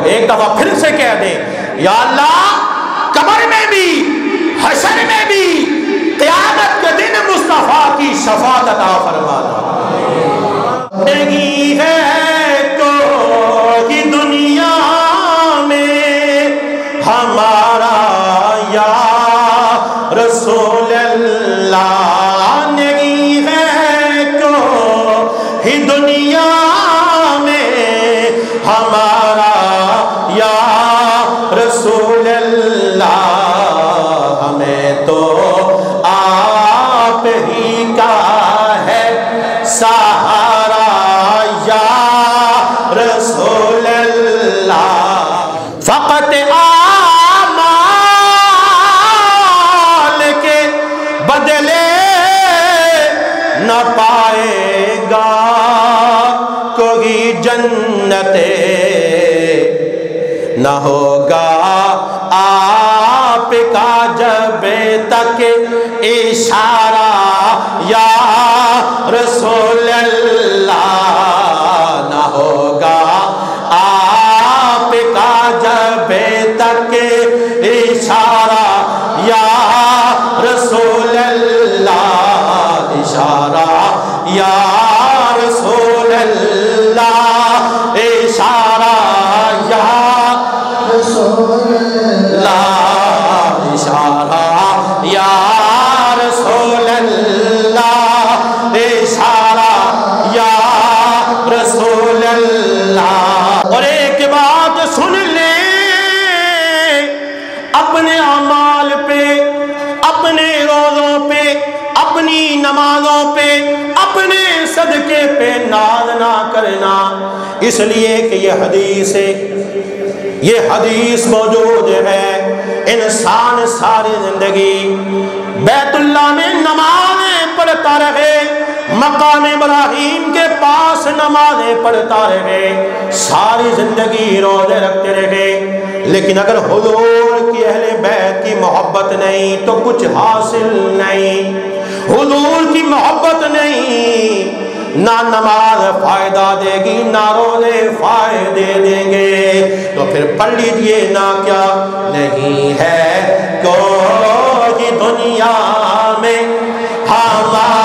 ایک دفعہ پھر سے کہہ دیں یا اللہ قبر میں بھی حشر میں بھی قیامت کے دن مصطفیٰ کی شفاعت عطا فرمانا۔ نہیں ہے کوئی دنیا میں ہمارا یا رسول اللہ، نہیں ہے کوئی دنیا میں ہمارا یا رسول اللہ، ہمیں تو آپ ہی کا ہے سہارا یا رسول اللہ۔ فقط اعمال کے بدلے نہ پائے گا کوئی جنت، نہ ہوگا آپ کا جب تک اشارہ یا رسول اللہ، نہ ہوگا آپ کا جب تک اشارہ یا رسول اللہ، اشارہ یا رسول اللہ، اشارہ یا رسول اللہ، اشارہ یا رسول اللہ، اشارہ یا رسول اللہ۔ اور ایک بات سن لیں، اپنے اعمال پہ، اپنے روزوں پہ، اپنی نمازوں پہ، اپنے صدقے پہ ناز نہ کرنا، اس لیے کہ یہ حدیث ہے، یہ حدیث موجود ہے، انسان ساری زندگی بیت اللہ میں نمازیں پڑھتا رہے، مقام ابراہیم کے پاس نمازیں پڑھتا رہے، ساری زندگی روزے رکھتے رہے، لیکن اگر حضور کی اہل بیت کی محبت نہیں تو کچھ حاصل نہیں، حضور کی محبت نہیں، نہ نماز فائدہ دے گی نہ روزے فائدے دیں گے۔ تو پھر پڑھ لیجئے نا، کیا نہیں ہے کوئی دنیا میں ہمارا